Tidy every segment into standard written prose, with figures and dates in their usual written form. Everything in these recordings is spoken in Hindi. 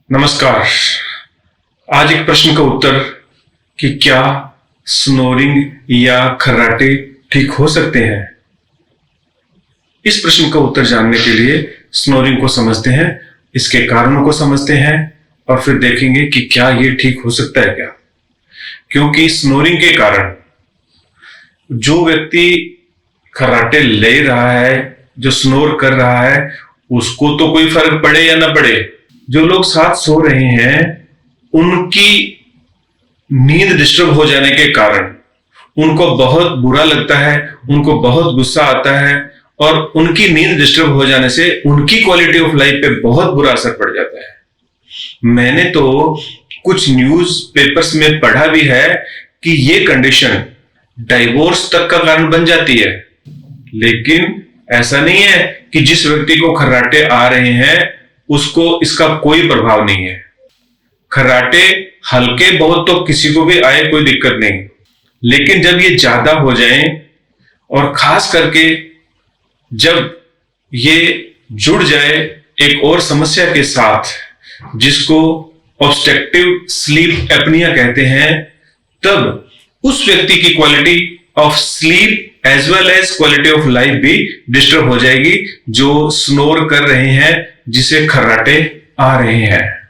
नमस्कार। आज एक प्रश्न का उत्तर कि क्या स्नोरिंग या खर्राटे ठीक हो सकते हैं। इस प्रश्न का उत्तर जानने के लिए स्नोरिंग को समझते हैं, इसके कारणों को समझते हैं और फिर देखेंगे कि क्या ये ठीक हो सकता है क्या। क्योंकि स्नोरिंग के कारण जो व्यक्ति खर्राटे ले रहा है, जो स्नोर कर रहा है, उसको तो कोई फर्क पड़े या ना पड़े, जो लोग साथ सो रहे हैं उनकी नींद डिस्टर्ब हो जाने के कारण उनको बहुत बुरा लगता है, उनको बहुत गुस्सा आता है और उनकी नींद डिस्टर्ब हो जाने से उनकी क्वालिटी ऑफ लाइफ पे बहुत बुरा असर पड़ जाता है। मैंने तो कुछ न्यूज पेपर्स में पढ़ा भी है कि ये कंडीशन डाइवोर्स तक का कारण बन जाती है। लेकिन ऐसा नहीं है कि जिस व्यक्ति को खर्राटे आ रहे हैं उसको इसका कोई प्रभाव नहीं है। खर्राटे हल्के बहुत तो किसी को भी आए कोई दिक्कत नहीं, लेकिन जब ये ज्यादा हो जाए और खास करके जब ये जुड़ जाए एक और समस्या के साथ जिसको ऑब्स्ट्रक्टिव स्लीप एपनिया कहते हैं, तब उस व्यक्ति की quality of sleep as well as quality of life भी डिस्टर्ब हो जाएगी, जो स्नोर कर रहे हैं, जिसे खर्राटे आ रहे हैं।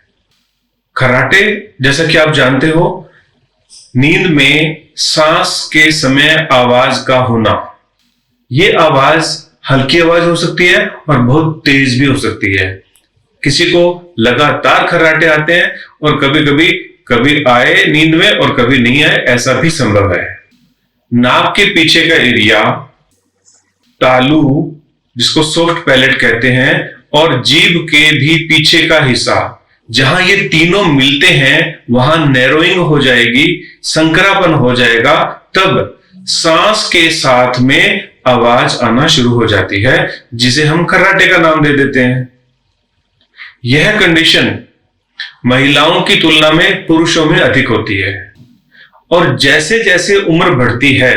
खर्राटे, जैसा कि आप जानते हो, नींद में सांस के समय आवाज का होना। यह आवाज हल्की आवाज हो सकती है और बहुत तेज भी हो सकती है। किसी को लगातार खर्राटे आते हैं और कभी आए नींद में और कभी नहीं आए, ऐसा भी संभव है। नाक के पीछे का एरिया, तालू जिसको सॉफ्ट पैलेट कहते हैं, और जीभ के भी पीछे का हिस्सा, जहां ये तीनों मिलते हैं वहां नैरोइंग हो जाएगी, संकरापन हो जाएगा, तब सांस के साथ में आवाज आना शुरू हो जाती है, जिसे हम खर्राटे का नाम दे देते हैं। यह कंडीशन महिलाओं की तुलना में पुरुषों में अधिक होती है और जैसे जैसे उम्र बढ़ती है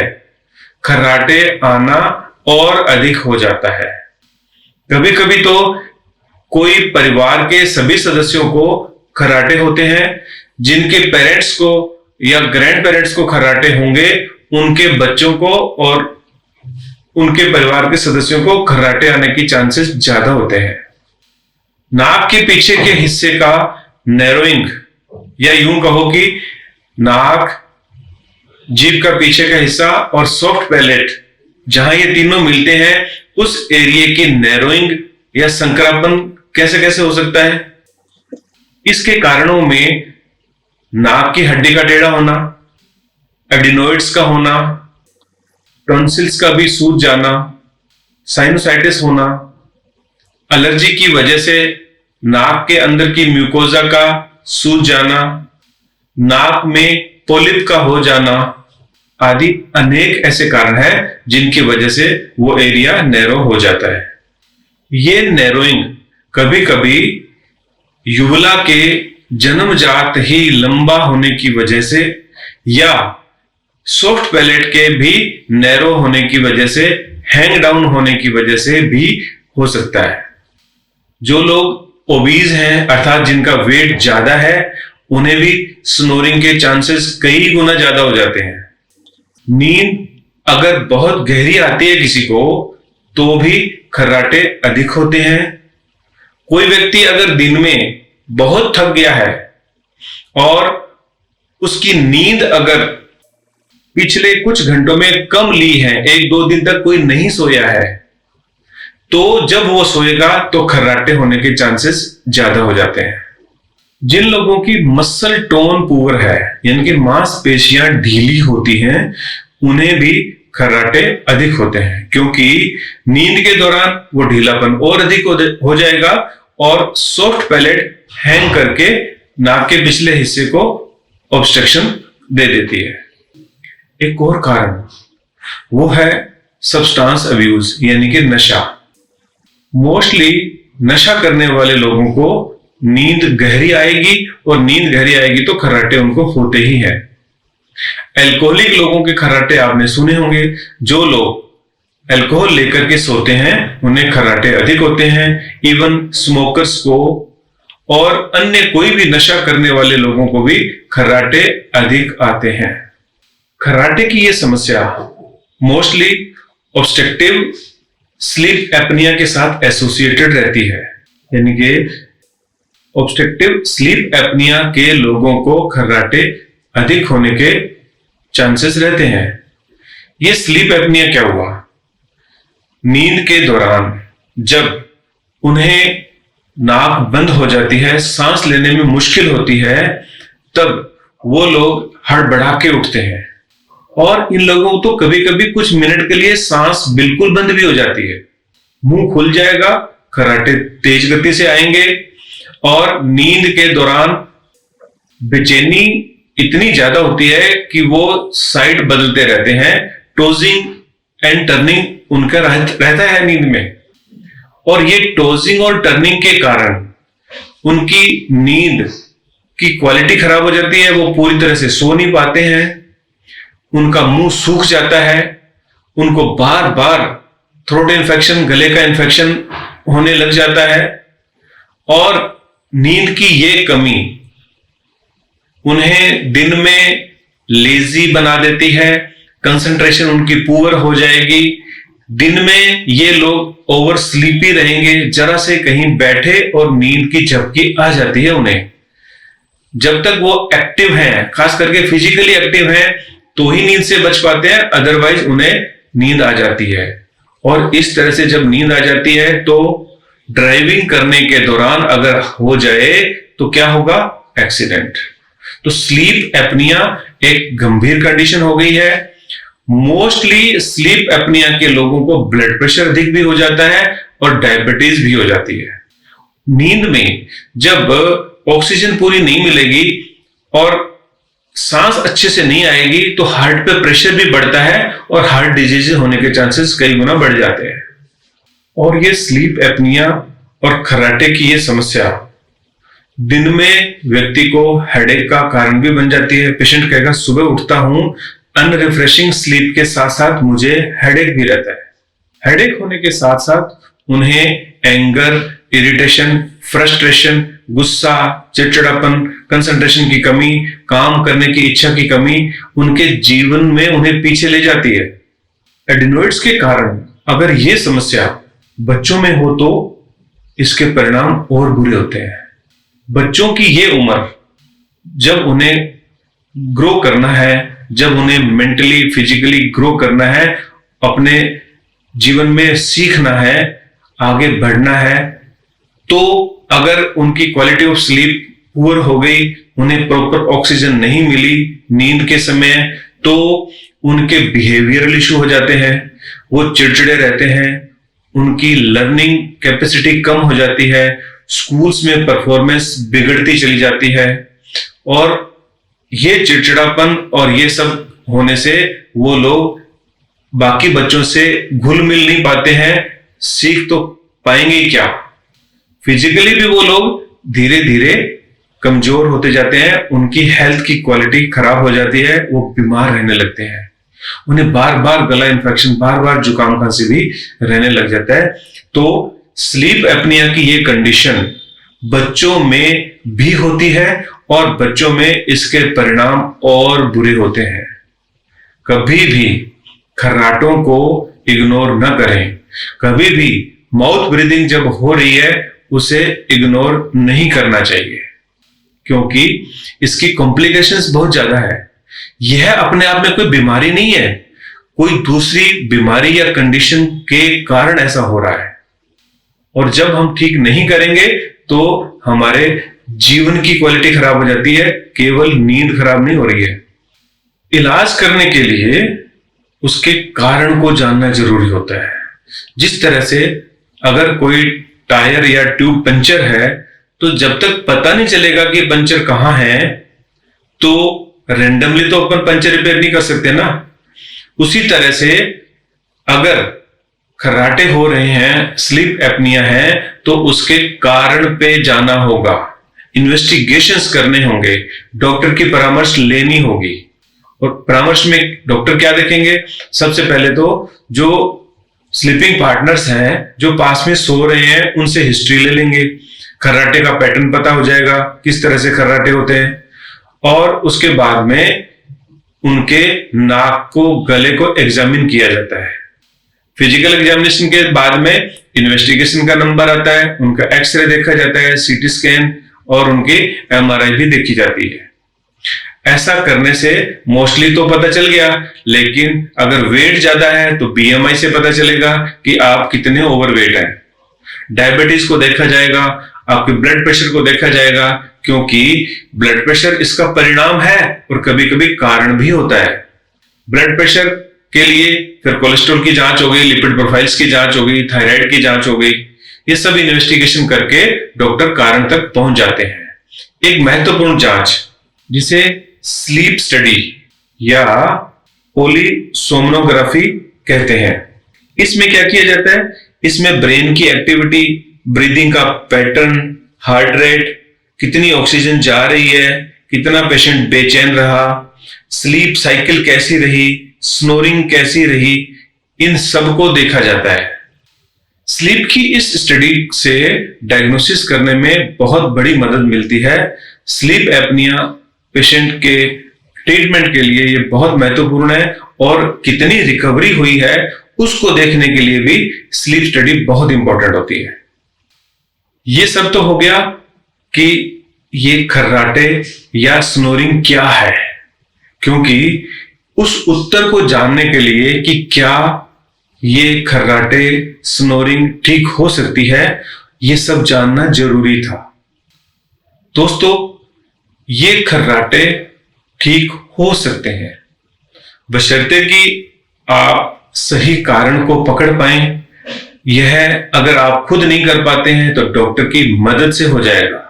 खर्राटे आना और अधिक हो जाता है। कभी कभी तो कोई परिवार के सभी सदस्यों को खर्राटे होते हैं। जिनके पेरेंट्स को या ग्रैंड पेरेंट्स को खर्राटे होंगे, उनके बच्चों को और उनके परिवार के सदस्यों को खर्राटे आने की चांसेस ज्यादा होते हैं। नाक के पीछे के हिस्से का नैरोइंग, या यूं कहो कि नाक, जीभ का पीछे का हिस्सा और सॉफ्ट पैलेट, जहां ये तीनों मिलते हैं, उस एरिया की नैरोइंग या संकरापन कैसे कैसे हो सकता है। इसके कारणों में नाक की हड्डी का टेढ़ा होना, एडिनोइड्स का होना, टॉन्सिल्स का भी सूज जाना, साइनोसाइटिस होना, एलर्जी की वजह से नाक के अंदर की म्यूकोजा का सूज जाना, नाक में पोलिप का हो जाना आदि अनेक ऐसे कारण हैं जिनकी वजह से वो एरिया नैरो हो जाता है। ये नैरोइंग कभी कभी युवला के जन्मजात ही लंबा होने की वजह से या सॉफ्ट पैलेट के भी नैरो होने की वजह से, हैंग डाउन होने की वजह से भी हो सकता है। जो लोग ओबीज हैं, अर्थात जिनका वेट ज्यादा है, उन्हें भी स्नोरिंग के चांसेस कई गुना ज्यादा हो जाते हैं। नींद अगर बहुत गहरी आती है किसी को, तो भी खर्राटे अधिक होते हैं। कोई व्यक्ति अगर दिन में बहुत थक गया है और उसकी नींद अगर पिछले कुछ घंटों में कम ली है, 1-2 दिन तक कोई नहीं सोया है, तो जब वो सोएगा तो खर्राटे होने के चांसेस ज्यादा हो जाते हैं। जिन लोगों की मसल टोन पुअर है, यानी कि मांसपेशियां ढीली होती हैं, उन्हें भी खर्राटे अधिक होते हैं, क्योंकि नींद के दौरान वो ढीलापन और अधिक हो जाएगा और सॉफ्ट पैलेट हैंग करके नाक के पिछले हिस्से को ऑब्स्ट्रक्शन दे देती है। एक और कारण वो है सब्सटेंस अब्यूज, यानी कि नशा। मोस्टली नशा करने वाले लोगों को नींद गहरी आएगी और नींद गहरी आएगी तो खर्राटे उनको होते ही हैं। अल्कोहलिक लोगों के खर्राटे आपने सुने होंगे। जो लोग अल्कोहल लेकर के सोते हैं उन्हें खर्राटे अधिक होते हैं। इवन स्मोकर्स को और अन्य कोई भी नशा करने वाले लोगों को भी खर्राटे अधिक आते हैं। खर्राटे की यह समस्या मोस्टली ऑब्स्ट्रक्टिव स्लीप एपनिया के साथ एसोसिएटेड रहती है, यानी कि ऑब्स्ट्रक्टिव स्लीप एपनिया के लोगों को खर्राटे अधिक होने के चांसेस रहते हैं। यह स्लीप एपनिया क्या हुआ? नींद के दौरान जब उन्हें नाक बंद हो जाती है, सांस लेने में मुश्किल होती है, तब वो लोग हड़बड़ा के उठते हैं और इन लोगों को तो कभी कभी कुछ मिनट के लिए सांस बिल्कुल बंद भी हो जाती है। मुंह खुल जाएगा, खर्राटे तेज गति से आएंगे और नींद के दौरान बेचैनी इतनी ज्यादा होती है कि वो साइड बदलते रहते हैं। टोजिंग एंड टर्निंग उनका रहता है नींद में, और ये टोजिंग और टर्निंग के कारण उनकी नींद की क्वालिटी खराब हो जाती है। वो पूरी तरह से सो नहीं पाते हैं, उनका मुंह सूख जाता है, उनको बार बार थ्रोट इन्फेक्शन, गले का इन्फेक्शन होने लग जाता है, और नींद की ये कमी उन्हें दिन में लेजी बना देती है। कंसंट्रेशन उनकी पुअर हो जाएगी। दिन में ये लोग ओवर स्लीपी रहेंगे, जरा से कहीं बैठे और नींद की झपकी आ जाती है उन्हें। जब तक वो एक्टिव हैं, खास करके फिजिकली एक्टिव हैं, तो ही नींद से बच पाते हैं, अदरवाइज उन्हें नींद आ जाती है। और इस तरह से जब नींद आ जाती है तो ड्राइविंग करने के दौरान अगर हो जाए तो क्या होगा? एक्सीडेंट। तो स्लीप एपनिया एक गंभीर कंडीशन हो गई है। मोस्टली स्लीप एपनिया के लोगों को ब्लड प्रेशर अधिक भी हो जाता है और डायबिटीज भी हो जाती है। नींद में जब ऑक्सीजन पूरी नहीं मिलेगी और सांस अच्छे से नहीं आएगी तो हार्ट पे प्रेशर भी बढ़ता है और हार्ट डिजीज होने के चांसेस कई गुना बढ़ जाते हैं। और ये स्लीप एपनिया और खर्राटे की ये समस्या दिन में व्यक्ति को हेडेक का कारण भी बन जाती है। पेशेंट कहेगा सुबह उठता हूं, अनरिफ्रेशिंग स्लीप के साथ साथ मुझे हेडेक भी रहता है। हेडेक होने के साथ साथ उन्हें एंगर, इरिटेशन, फ्रस्ट्रेशन, गुस्सा, चिड़चिड़ापन, कंसंट्रेशन की कमी, काम करने की इच्छा की कमी उनके जीवन में उन्हें पीछे ले जाती है। एडिनोइड्स के कारण अगर यह समस्या बच्चों में हो तो इसके परिणाम और बुरे होते हैं। बच्चों की ये उम्र जब उन्हें ग्रो करना है, जब उन्हें मेंटली फिजिकली ग्रो करना है, अपने जीवन में सीखना है, आगे बढ़ना है, तो अगर उनकी क्वालिटी ऑफ स्लीप पुअर हो गई, उन्हें प्रॉपर ऑक्सीजन नहीं मिली नींद के समय, तो उनके बिहेवियरल इशू हो जाते हैं, वो चिड़चिड़े रहते हैं, उनकी लर्निंग कैपेसिटी कम हो जाती है, स्कूल्स में परफॉर्मेंस बिगड़ती चली जाती है। और ये चिड़चिड़ापन और ये सब होने से वो लोग बाकी बच्चों से घुल मिल नहीं पाते हैं, सीख तो पाएंगे क्या। फिजिकली भी वो लोग धीरे धीरे कमजोर होते जाते हैं, उनकी हेल्थ की क्वालिटी खराब हो जाती है, वो बीमार रहने लगते हैं, उन्हें बार बार गला इन्फेक्शन, बार बार जुकाम खांसी भी रहने लग जाता है। तो स्लीप एपनिया की ये कंडीशन बच्चों में भी होती है और बच्चों में इसके परिणाम और बुरे होते हैं। कभी भी खर्राटों को इग्नोर न करें। कभी भी माउथ ब्रीदिंग जब हो रही है उसे इग्नोर नहीं करना चाहिए, क्योंकि इसकी कॉम्प्लिकेशंस बहुत ज्यादा है। यह अपने आप में कोई बीमारी नहीं है, कोई दूसरी बीमारी या कंडीशन के कारण ऐसा हो रहा है। और जब हम ठीक नहीं करेंगे तो हमारे जीवन की क्वालिटी खराब हो जाती है, केवल नींद खराब नहीं हो रही है। इलाज करने के लिए उसके कारण को जानना जरूरी होता है। जिस तरह से अगर कोई टायर या ट्यूब पंचर है तो जब तक पता नहीं चलेगा कि पंचर कहां है तो रेंडमली तो अपन पंचर रिपेयर नहीं कर सकते ना। उसी तरह से अगर खर्राटे हो रहे हैं, स्लीप एपनिया है, तो उसके कारण पे जाना होगा, इन्वेस्टिगेशंस करने होंगे, डॉक्टर की परामर्श लेनी होगी। और परामर्श में डॉक्टर क्या देखेंगे? सबसे पहले तो जो स्लीपिंग पार्टनर्स हैं जो पास में सो रहे हैं उनसे हिस्ट्री ले लेंगे। खर्राटे का पैटर्न पता हो जाएगा, किस तरह से खर्राटे होते हैं, और उसके बाद में उनके नाक को, गले को एग्जामिन किया जाता है। फिजिकल एग्जामिनेशन के बाद में इन्वेस्टिगेशन का नंबर आता है, उनका एक्सरे देखा जाता है, सीटी स्कैन और उनकी एमआरआई भी देखी जाती है। ऐसा करने से मोस्टली तो पता चल गया, लेकिन अगर वेट ज्यादा है तो बीएमआई से पता चलेगा कि आप कितने ओवरवेट हैं। डायबिटीज को देखा जाएगा, आपके ब्लड प्रेशर को देखा जाएगा, क्योंकि ब्लड प्रेशर इसका परिणाम है और कभी कभी कारण भी होता है। ब्लड प्रेशर के लिए फिर कोलेस्ट्रॉल की जांच हो गई, लिपिड प्रोफाइल्स की जांच हो गई, थायराइड की जांच हो गई। ये सब इन्वेस्टिगेशन करके डॉक्टर कारण तक पहुंच जाते हैं। एक महत्वपूर्ण जांच जिसे स्लीप स्टडी या पोलीसोमनोग्राफी कहते हैं, इसमें क्या किया जाता है? इसमें ब्रेन की एक्टिविटी, ब्रीदिंग का पैटर्न, हार्ट रेट, कितनी ऑक्सीजन जा रही है, कितना पेशेंट बेचैन रहा, स्लीप साइकिल कैसी रही, स्नोरिंग कैसी रही, इन सब को देखा जाता है। स्लीप की इस स्टडी से डायग्नोसिस करने में बहुत बड़ी मदद मिलती है। स्लीप एपनिया पेशेंट के ट्रीटमेंट के लिए ये बहुत महत्वपूर्ण है, और कितनी रिकवरी हुई है उसको देखने के लिए भी स्लीप स्टडी बहुत इंपॉर्टेंट होती है। ये सब तो हो गया कि ये खर्राटे या स्नोरिंग क्या है, क्योंकि उस उत्तर को जानने के लिए कि क्या ये खर्राटे, स्नोरिंग ठीक हो सकती है, ये सब जानना जरूरी था। दोस्तों, ये खर्राटे ठीक हो सकते हैं, बशर्ते कि आप सही कारण को पकड़ पाएं। यह अगर आप खुद नहीं कर पाते हैं तो डॉक्टर की मदद से हो जाएगा।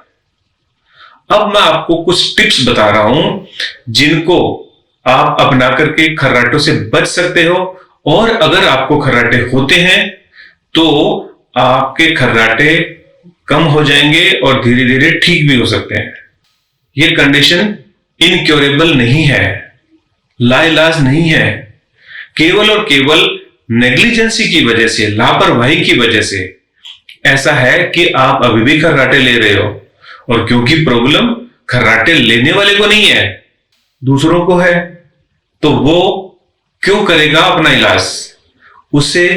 अब मैं आपको कुछ टिप्स बता रहा हूं जिनको आप अपना करके खर्राटों से बच सकते हो, और अगर आपको खर्राटे होते हैं तो आपके खर्राटे कम हो जाएंगे और धीरे धीरे ठीक भी हो सकते हैं। यह कंडीशन इनक्योरेबल नहीं है, लाइलाज नहीं है। केवल और केवल नेग्लिजेंसी की वजह से, लापरवाही की वजह से ऐसा है कि आप अभी भी खर्राटे ले रहे हो, और क्योंकि प्रॉब्लम खर्राटे लेने वाले को नहीं है, दूसरों को है, तो वो क्यों करेगा अपना इलाज? उसे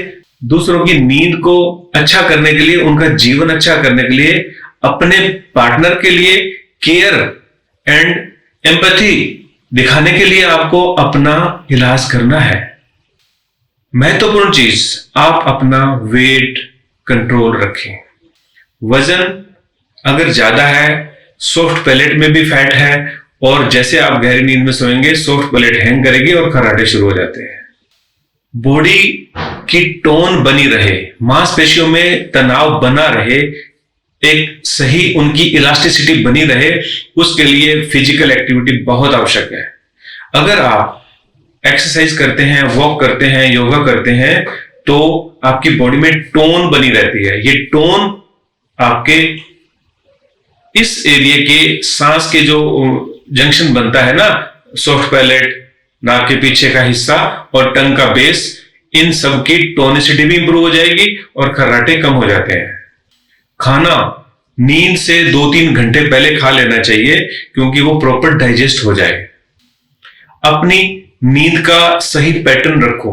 दूसरों की नींद को अच्छा करने के लिए, उनका जीवन अच्छा करने के लिए, अपने पार्टनर के लिए केयर एंड एम्पैथी दिखाने के लिए आपको अपना इलाज करना है। महत्वपूर्ण चीज, आप अपना वेट कंट्रोल रखें। वजन अगर ज्यादा है, सॉफ्ट पैलेट में भी फैट है, और जैसे आप गहरी नींद में सोएंगे सॉफ्ट पैलेट हैंग करेगी और खर्राटे शुरू हो जाते हैं। बॉडी की टोन बनी रहे, मांसपेशियों में तनाव बना रहे, एक सही उनकी इलास्टिसिटी बनी रहे, उसके लिए फिजिकल एक्टिविटी बहुत आवश्यक है। अगर आप एक्सरसाइज करते हैं, वॉक करते हैं, योगा करते हैं, तो आपकी बॉडी में टोन बनी रहती है। ये टोन आपके इस एरिया के सांस के जो जंक्शन बनता है ना, सॉफ्ट पैलेट, नाक के पीछे का हिस्सा और टंग का बेस, इन सब की टोनिसिटी भी इंप्रूव हो जाएगी और खर्राटे कम हो जाते हैं। खाना नींद से 2-3 घंटे पहले खा लेना चाहिए, क्योंकि वो प्रॉपर डाइजेस्ट हो जाए। अपनी नींद का सही पैटर्न रखो,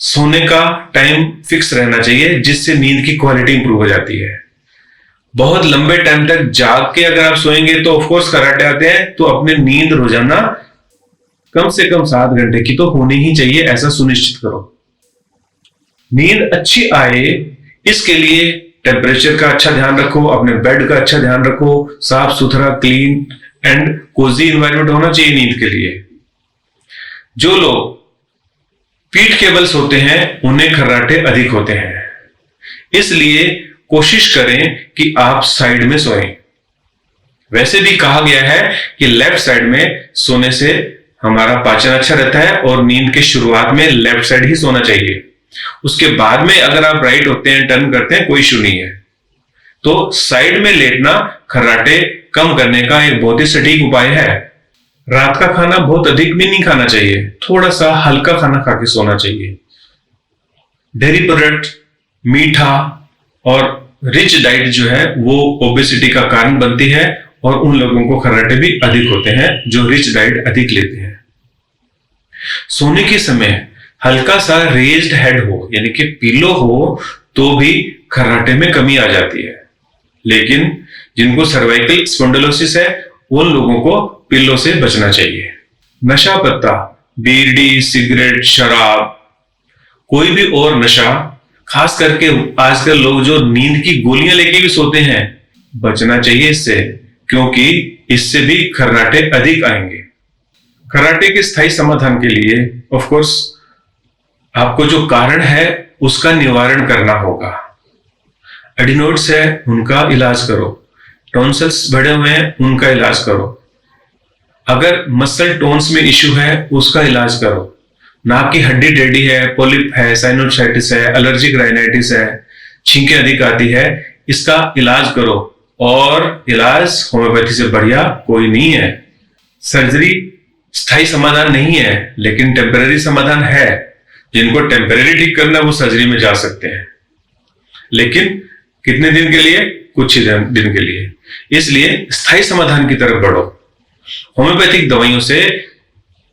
सोने का टाइम फिक्स रहना चाहिए, जिससे नींद की क्वालिटी इंप्रूव हो जाती है। बहुत लंबे टाइम तक जाग के अगर आप सोएंगे तो ऑफकोर्स खर्राटे आते हैं, तो अपने नींद रोजाना कम से कम 7 घंटे की तो होनी ही चाहिए, ऐसा सुनिश्चित करो। नींद अच्छी आए इसके लिए टेम्परेचर का अच्छा ध्यान रखो, अपने बेड का अच्छा ध्यान रखो, साफ सुथरा, क्लीन एंड कोजी एनवायरनमेंट होना चाहिए नींद के लिए। जो लोग पीठ केबल सोते हैं उन्हें खर्राटे अधिक होते हैं, इसलिए कोशिश करें कि आप साइड में सोएं। वैसे भी कहा गया है कि लेफ्ट साइड में सोने से हमारा पाचन अच्छा रहता है, और नींद के शुरुआत में लेफ्ट साइड ही सोना चाहिए। उसके बाद में अगर आप राइट होते हैं, टर्न करते हैं, कोई इशू नहीं है। तो साइड में लेटना खर्राटे कम करने का एक बहुत ही सटीक उपाय है। रात का खाना बहुत अधिक भी नहीं खाना चाहिए, थोड़ा सा हल्का खाना खा के सोना चाहिए। डेयरी प्रोडक्ट, मीठा और रिच डाइट जो है वो ओबेसिटी का कारण बनती है और उन लोगों को खर्राटे भी अधिक होते हैं जो रिच डाइट अधिक लेते हैं। सोने के समय हल्का सा रेज्ड हेड हो यानी कि पिलो हो तो भी खर्राटे में कमी आ जाती है, लेकिन जिनको सर्वाइकल स्पॉन्डिलोसिस है उन लोगों को पिल्लो से बचना चाहिए। नशा पत्ता, बीड़ी, सिगरेट, शराब, कोई भी और नशा, खास करके आजकल लोग जो नींद की गोलियां लेके भी सोते हैं, बचना चाहिए इससे, क्योंकि इससे भी खर्राटे अधिक आएंगे। खर्राटे के स्थायी समाधान के लिए ऑफ कोर्स आपको जो कारण है उसका निवारण करना होगा। एडिनोइड्स है उनका इलाज करो, टॉन्सिल्स बढ़े हुए हैं उनका इलाज करो, अगर मसल टोन्स में इश्यू है उसका इलाज करो, नाक की हड्डी टेढ़ी है, पोलिप है, साइनोसाइटिस है, एलर्जिक राइनाइटिस है, छींकें अधिक आती है, इसका इलाज करो। और इलाज होम्योपैथी से बढ़िया कोई नहीं है। सर्जरी स्थायी समाधान नहीं है, लेकिन टेम्पररी समाधान है। जिनको टेम्पररी ठीक करना है वो सर्जरी में जा सकते हैं, लेकिन कितने दिन के लिए? कुछ ही दिन के लिए। इसलिए स्थायी समाधान की तरफ बढ़ो। होम्योपैथिक दवाइयों से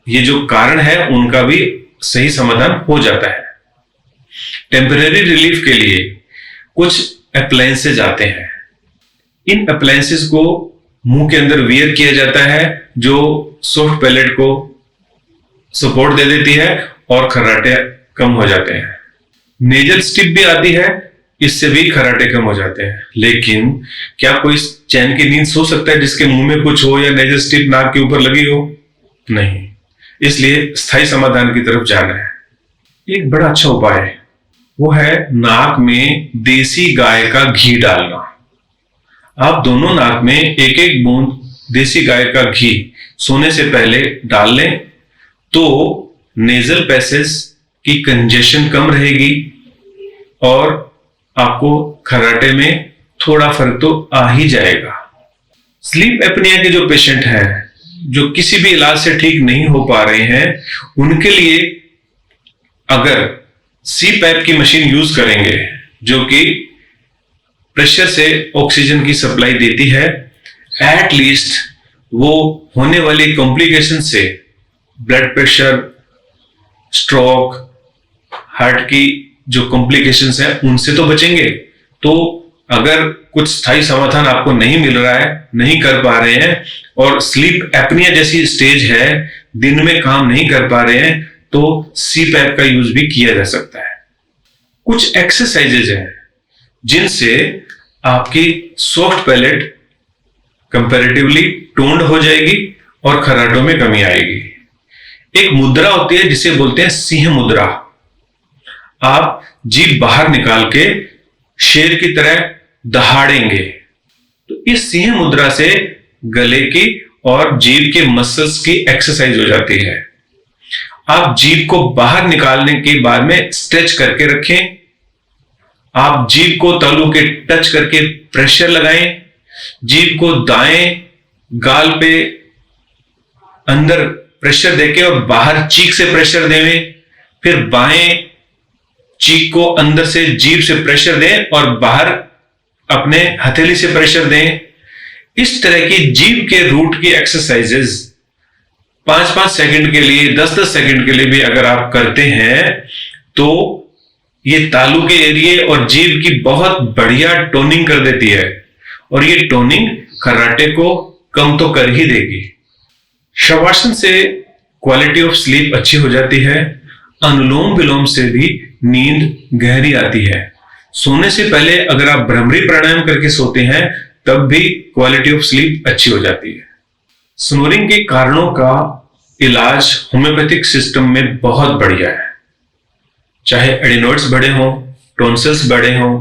ये जो कारण है उनका भी सही समाधान हो जाता है। टेम्पररी रिलीफ के लिए कुछ अप्लायंसेज आते हैं। इन अप्लायंसेज को मुंह के अंदर वियर किया जाता है जो सॉफ्ट पैलेट को सपोर्ट दे देती है और खर्राटे कम हो जाते हैं। नेजल स्टिप भी आती है, इससे भी खर्राटे कम हो जाते हैं। लेकिन क्या कोई चैन की नींद सो सकता है जिसके मुंह में कुछ हो या नेजल स्टिप नाक के ऊपर लगी हो? नहीं। इसलिए स्थायी समाधान की तरफ जाना है। एक बड़ा अच्छा उपाय है, वो है नाक में देसी गाय का घी डालना। आप दोनों नाक में एक एक बूंद देसी गाय का घी सोने से पहले डाल लें तो नेजल पैसेज की कंजेशन कम रहेगी और आपको खर्राटे में थोड़ा फर्क तो आ ही जाएगा। स्लीप एपनिया के जो पेशेंट हैं जो किसी भी इलाज से ठीक नहीं हो पा रहे हैं, उनके लिए अगर CPAP की मशीन यूज करेंगे जो कि प्रेशर से ऑक्सीजन की सप्लाई देती है, एट लीस्ट वो होने वाली कॉम्प्लिकेशन से, ब्लड प्रेशर, स्ट्रोक, हार्ट की जो कॉम्प्लिकेशंस है उनसे तो बचेंगे। तो अगर कुछ स्थायी समाधान आपको नहीं मिल रहा है, नहीं कर पा रहे हैं और स्लीप एपनिया जैसी स्टेज है, दिन में काम नहीं कर पा रहे हैं, तो CPAP का यूज भी किया जा सकता है। कुछ एक्सरसाइजेज हैं जिनसे आपकी सॉफ्ट पैलेट कंपैरेटिवली टोन्ड हो जाएगी और खर्राटों में कमी आएगी। एक मुद्रा होती है जिसे बोलते हैं सिंह मुद्रा। आप जीभ बाहर निकाल के शेर की तरह दहाड़ेंगे तो इस सिंह मुद्रा से गले की और जीभ के मसल्स की एक्सरसाइज हो जाती है। आप जीभ को बाहर निकालने के बाद में स्ट्रेच करके रखें। आप जीभ को तालू के टच करके प्रेशर लगाएं। जीभ को दाएं गाल पे अंदर प्रेशर देके और बाहर चीक से प्रेशर दें। फिर बाएं चीक को अंदर से जीभ से प्रेशर दें और बाहर अपने हथेली से प्रेशर दें। इस तरह की जीभ के रूट की एक्सरसाइजेस 5-5 सेकंड के लिए, 10-10 सेकंड के लिए भी अगर आप करते हैं तो ये तालू के एरिए और जीभ की बहुत बढ़िया टोनिंग कर देती है और ये टोनिंग खर्राटे को कम तो कर ही देगी। शवासन से क्वालिटी ऑफ स्लीप अच्छी हो जाती है। अनुलोम विलोम से भी नींद गहरी आती है। सोने से पहले अगर आप भ्रमरी प्राणायाम करके सोते हैं तब भी क्वालिटी ऑफ स्लीप अच्छी हो जाती है। स्नोरिंग के कारणों का इलाज होम्योपैथिक सिस्टम में बहुत बढ़िया है। चाहे एडिनोइड्स बढ़े हों, टॉन्सिल्स बढ़े हों,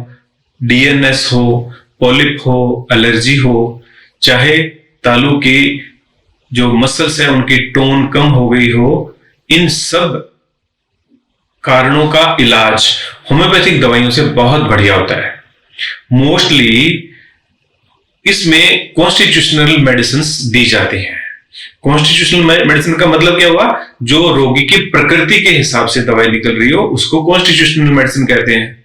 DNS हो, पॉलिप हो, एलर्जी हो, चाहे तालू की जो मसल्स है उनकी टोन कम हो गई हो, इन सब कारणों का इलाज होम्योपैथिक दवाइयों से बहुत बढ़िया होता है। मोस्टली इसमें कॉन्स्टिट्यूशनल मेडिसिन दी जाती हैं। कॉन्स्टिट्यूशनल मेडिसिन का मतलब क्या हुआ? जो रोगी की प्रकृति के हिसाब से दवाई निकल रही हो उसको कॉन्स्टिट्यूशनल मेडिसिन कहते हैं।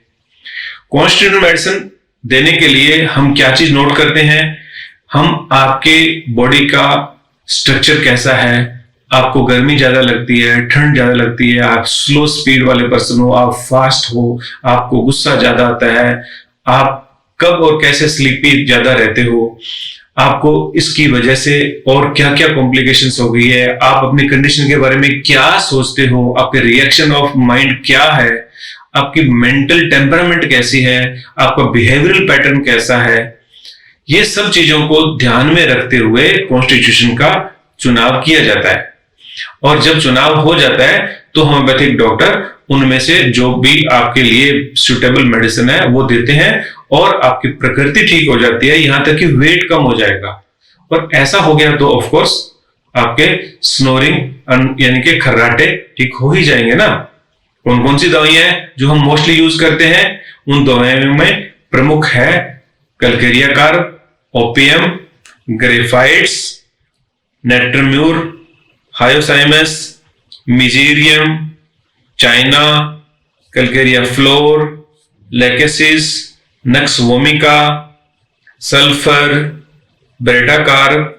कॉन्स्टिट्यूशनल मेडिसिन देने के लिए हम क्या चीज नोट करते हैं? हम आपके बॉडी का स्ट्रक्चर कैसा है, आपको गर्मी ज्यादा लगती है, ठंड ज्यादा लगती है, आप स्लो स्पीड वाले पर्सन हो, आप फास्ट हो, आपको गुस्सा ज्यादा आता है, आप कब और कैसे स्लीपी ज्यादा रहते हो, आपको इसकी वजह से और क्या क्या कॉम्प्लिकेशंस हो गई है, आप अपनी कंडीशन के बारे में क्या सोचते हो, आपके रिएक्शन ऑफ माइंड क्या है, आपकी मेंटल टेम्परामेंट कैसी है, आपका बिहेवियरल पैटर्न कैसा है, ये सब चीजों को ध्यान में रखते हुए कॉन्स्टिट्यूशन का चुनाव किया जाता है। और जब चुनाव हो जाता है तो होम्योपैथिक डॉक्टर उनमें से जो भी आपके लिए सुटेबल मेडिसिन है वो देते हैं और आपकी प्रकृति ठीक हो जाती है, यहां तक कि वेट कम हो जाएगा। और ऐसा हो गया तो ऑफ कोर्स आपके स्नोरिंग यानी कि खर्राटे ठीक हो ही जाएंगे ना। कौन कौन सी दवाइयां हैं जो हम मोस्टली यूज करते हैं? उन दवाइयों में प्रमुख है calcarea carb, opium, graphites, natrum mur, hyoscyamus, mezereum, china, calcarea fluor, lachesis, nux vomica, sulphur, baryta carb,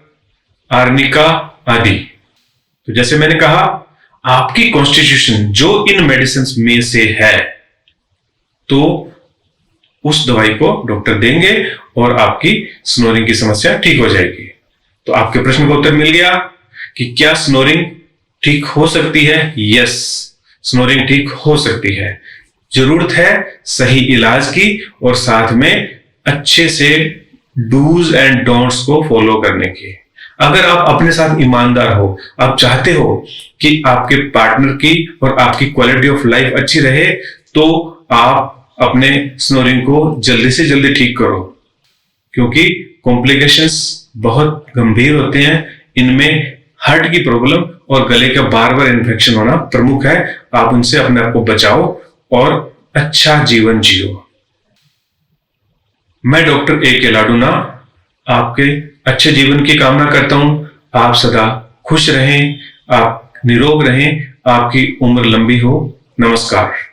arnica आदि। तो जैसे मैंने कहा, आपकी कॉन्स्टिट्यूशन जो इन मेडिसिन में से है तो उस दवाई को डॉक्टर देंगे और आपकी स्नोरिंग की समस्या ठीक हो जाएगी। तो आपके प्रश्न का उत्तर मिल गया कि क्या स्नोरिंग ठीक हो सकती है? यस, स्नोरिंग ठीक हो सकती है। जरूरत है सही इलाज की और साथ में अच्छे से डूज एंड डोंट्स को फॉलो करने की। अगर आप अपने साथ ईमानदार हो, आप चाहते हो कि आपके पार्टनर की और आपकी क्वालिटी ऑफ लाइफ अच्छी रहे, तो आप अपने स्नोरिंग को जल्दी से जल्दी ठीक करो, क्योंकि कॉम्प्लिकेशंस बहुत गंभीर होते हैं। इनमें हार्ट की प्रॉब्लम और गले का बार बार इन्फेक्शन होना प्रमुख है। आप उनसे अपने आप को बचाओ और अच्छा जीवन जियो। मैं डॉक्टर ए के लाडूना आपके अच्छे जीवन की कामना करता हूं। आप सदा खुश रहें, आप निरोग रहें, आपकी उम्र लंबी हो। नमस्कार।